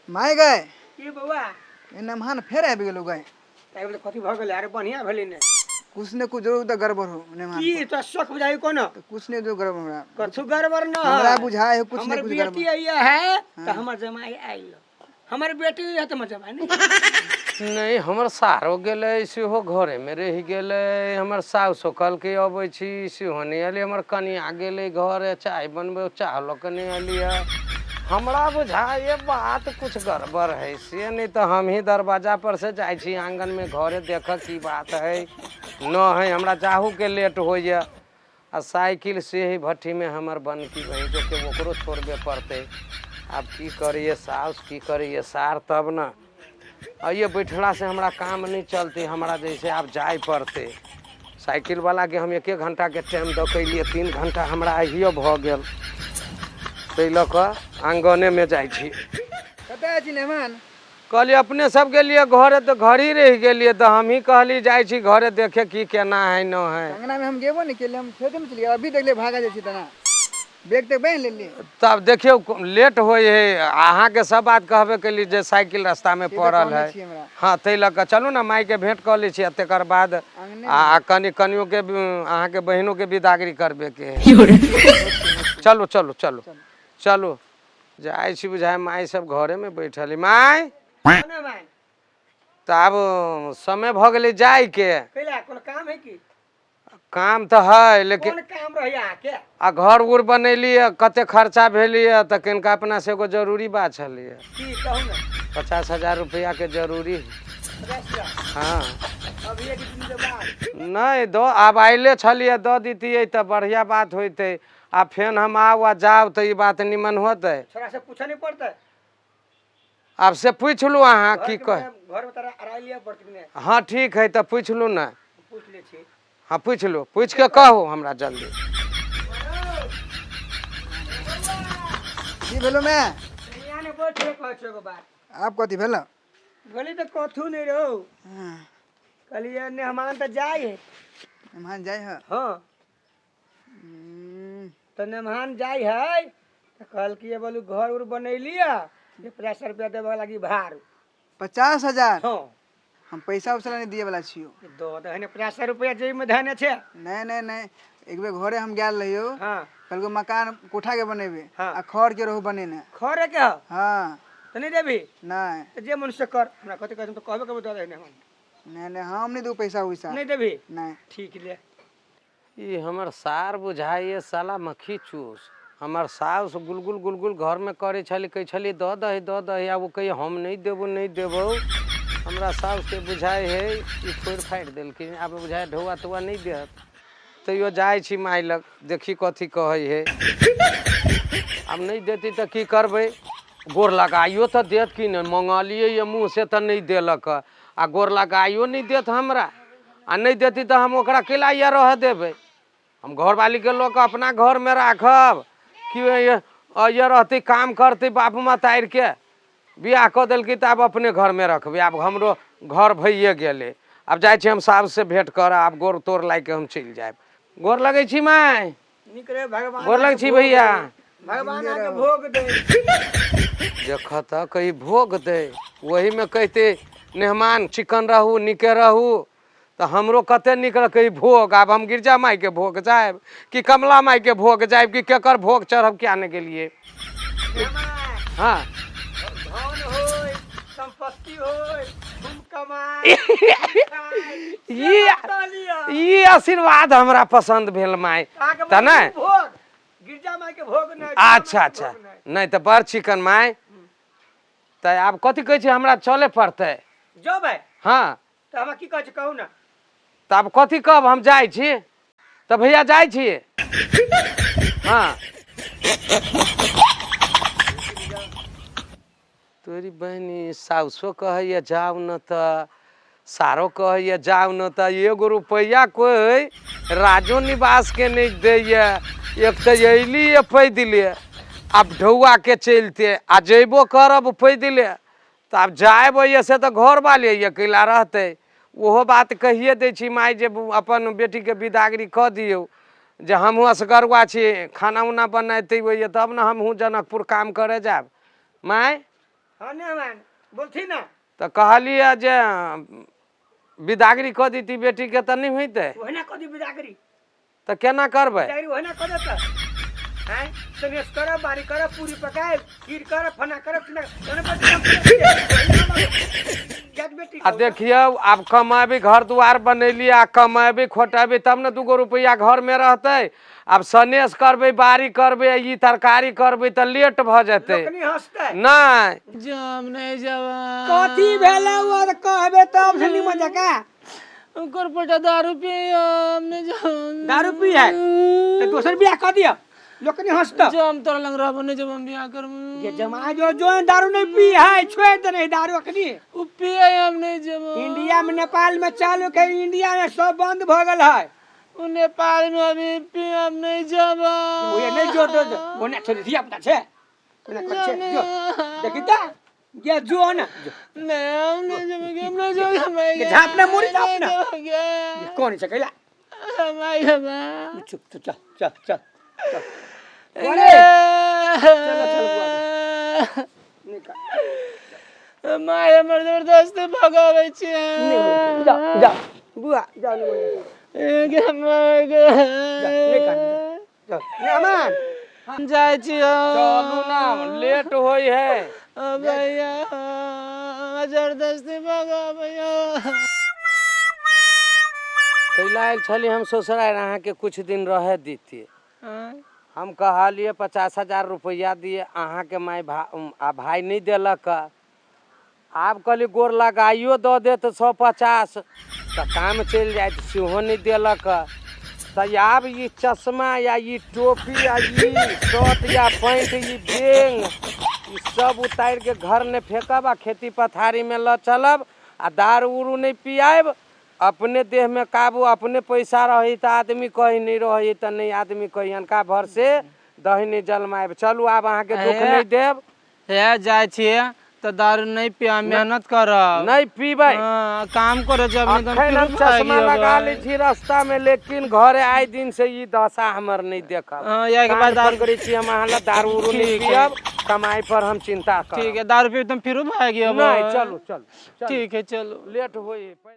My गए की बउआ ए नमहान फेर आबि गेलौ गए ताइब ले कथि भ गेलै अरे बढ़िया भेलै ने कुछ ने कुछ जरूर तो गड़बड़ हो नमहान की तो शक बुझाई कोन तो कुछ ने जो गड़बड़ हमरा कछु गड़बड़ न हमरा बुझाए हो कुछ ने हमर कुछ बेटी गड़बड़ आइया है त हमर जमाई आइल हमर बेटी है त हमर जमाई नहीं हमर सारो गेले सेहो घरे में रह गेले हमर साउसो कल के अबै छी सेहो नहीं अली हमर कनिया गेले घरे चाय बनबे चाह ल के नहीं अलिया हमरा बुझाए बात कुछ गड़बड़ है से नहीं तो हम ही दरवाजा पर से जाय छी आंगन में घरे देख की बात है न है हमरा जाहू के लेट हो जा आ साइकिल से ही भट्टी में हमर बन की वहीं जो के ओकरो छोड़बे पड़ते अब की करिए साउस की करिए सार तब न ये बैठला से हमरा काम नहीं चलते हमरा जैसे आप जाए पड़ते साइकिल वाला के हम 1 घंटा के टाइम दकैलिए 3 घंटा हमरा आइयो भ गेल तै ल क आंगने में जाय छी कतै छी मेहमान कहलिए अपने सब गेलिए घरे तो घर ही रह गेलिए तो हम ही कहली जाय छी घरे देखे की केना है न है अंगना में हम गेबो नहीं केले हम खेते में चली अभी तक ले भागा जाय छी तना बैग तक बांध लेली तब देखियो लेट होय है अहाँ के सब बात कहबे के लिए जे साइकिल रास्ता में पड़ल है हाँ तै ल क चलू ना माई के भेंट कर ली छी तकर बाद आ कनियो के अहाँ के बहिनों के विदागरी करबे के चलो चलो चलो चलो जाय छी बुझाय माई सब घरे में बैठल माई तब समय भ गेलै जाय के कैला कोन काम है की काम तो है लेकिन कोन काम रहिया के आ घर उर बनैलिए कते खर्चा भेलिए त किनका अपना से एगो जरूरी बात छलिए की कहू ना 50,000 रुपया के जरूरी हाँ अभी एक दिन के बाद नहीं दो अब आइले छलिए द दीतिए त बढ़िया बात होते आ फेन हम आउ आ जाओ तो ये बात निमन होते छोरा से पूछा नहीं पड़ता अब से पूछ लू अहाँ की कह घर में तारा अराई लिया पड़ती ने हाँ ठीक है तो पूछ लू ना पूछ ले छी हाँ पूछ लो पूछ के कहो हमरा जल्दी की भेलो मैं यहाँ ने बैठ के कह छो बात आप कथि भेलो गली तो कथू नहीं रहो हां कलिया ने हमान त जाय है मेहमान जाय है हां तो नेमान जाय है तो कल की बोलू घर उर बनैलिया जे 50 रुपया देबे लागी भार 50,000 हां हम पैसा उसा नहीं दिए वाला छियो दो दहने 50 रुपया जेब में धने छे नहीं एक बेर घरे हम गेल रहियो हां कल को मकान कोठा के बनेबे हाँ। आ खड़ के रहू बनेने खरे के हां तो नहीं देबी नहीं तो जे मनुष्य कर हमरा कथि कहम तो कहबे करबो दे नहीं नहीं हम नहीं दू पैसा वैसा नहीं देबी नहीं ठीक ले ये हमर सार बुझाइए साला मक्खी चूस हमर साउस गुलगुल घर में करे छली कह छली द दही आ वो कहिए हम नहीं देबो हमरा साउस के बुझाए है ई फोड़ फाड़ देलखिन अब बुझाए ढौआ तुआ नहीं देत तैयो जाय छी माई लग देखी कथी कहे है अब नहीं देती तो की करबे गोर लगाइयो तो देत कि नहीं मंगलिए ये मुँह से तो नहीं देलक आ गोर लगाइयो नहीं देत हमरा आ नहीं देती तो हम ओकरा केला या रह देबे हम घर वाली के लोग अपना घर में राखब कि ये रहती काम करती बाप मतार के बियाह कऽ देलकी तो अब अपने घर में रखबे अब हमरो घर भइए गेले अब जाय छी हम साहब से भेंट कर अब गोर तोड़ लाई के हम चल जाए गोर लगे छी माय निक रे भगवान गोर लगे छी भैया भगवान के भोग दे देखत कहीं भोग दे वही में कहते मेहमान चिकन रहू निके रहू तो हमरो कते निकल कहीं भोग अब हम गिरजा माई के भोग जाएब कि कमला माई के भोग जाएब कि केकर भोग चढ़ब क्या आने के लिए हाँ धन होय संपत्ति होय तुम कमाई ये आशीर्वाद हमरा पसंद भेल माई त ना भोग गिरजा माई के भोग नहीं अच्छा नहीं तो बड़ चिकन माई तो अब कथी कहै छी हमरा चले पड़ते जो भाई हाँ तो हम की कहै कहू ना तब कथी कब हम जाय छी तो भैया जाय छी हाँ तोरी बहनी साउसो कहैया जाऊ न तो सारो कहैया जाऊ न तो 1 रुपया कोई राजो निवास के नहीं दैया एक तो अली पैदले अब ढौआ के चलते आ जेबो करब पैदले तो अब जाए से तो घर वाले अकेला रहते ओहो बात कहिए दै छी माई जे अपन बेटी के विदागरी कऽ दियौ जे हमहूँ असगरुआ छी खाना उना बनैते होइए तब न हमहूँ जनकपुर काम करे जाब माई हाँ मेहमान बोलती ना तो कहलिए जे विदागरी कह दी बेटी के तो नहीं होते वही ना कदी बिदागरी तो केना करबै बिदागरी वही ना कह देता हैं सनेस कर बारी कर पूरी पकाए खीर कर फना कर बेटी आ देखिए आप कमाबी घर दुआर बनैली आ कमाबी खोटेबी तब न 2 रुपया घर में रहते अब सनेस करबै बारी करबै ई तरकारी करबै तो लेट भ जेतै लोकनी हंसते नहीं जम नहीं जवा कथी भेला हुआ त कहबे तब से निमन जका ओकर पटा दारू पिए हमने जम दारू पी है तो दोसर बियाह कर दिया लोकनी हंसता जम तोरा लंग रहबो नहीं जब हम बियाह करब ये जमा जो दारू नहीं पी है छोड़ दे नहीं दारू अखनी उ पिए हम नहीं जब इंडिया में नेपाल में चालू के इंडिया में सब बंद भ गेल है उ नेपाल में अभी पिए हम नहीं जब वो ये नहीं जोर दो वो ना छोड़ दिया पता छे ना कर छे जो देखी ता ये जो ना नहीं हम नहीं जब हम नहीं जब मैं ये झापना मुड़ी झापना ये ये कौन से कहला मैं चुप चुप चल चल चल चल माय हमर जबरदस्ती भगावे छै जा जा बुआ जा अमान हम जाय छी चलू ना लेट होई है भैया जबरदस्ती भगावे कैला आयल छली हम ससुराल अहाँ के कुछ दिन रहे दीतिए हम कहलिए 50,000 रुपया दिए अहाँ के माय भाई नहीं दिलक आब कहली गोर लगाइयो दो दे तो 150 तो काम चल जाए सेहो नहीं दिलक तो आब ये चश्मा या ये टोपी या ये शर्ट या पैंट ये बेंग ये सब उतार के घर में फेंकब आ खेती पथारी में ल चलब आ दारू उरू नहीं पियाब अपने देह में काबू अपने पैसा रही तो आदमी कहीं नहीं रही तो नहीं आदमी कहीं अनका भर से दहिनी जलमाएब चलू आब अहाँ के दुख नहीं देब हे जाय छी तो दारू नहीं पिया मेहनत करब नहीं पीबै काम करे जब अखन हम चश्मा लगा ली थी रास्ता में लेकिन घरे आए दिन से ये दशा हमर नहीं देखब एक बार दारू करी छी हम अहाँ दारू उरू नहीं पियब कमाई पर हम चिंता करब ठीक है दारू पी तुम फिर भाग गए नहीं चलू चलू ठीक है चलो लेट होई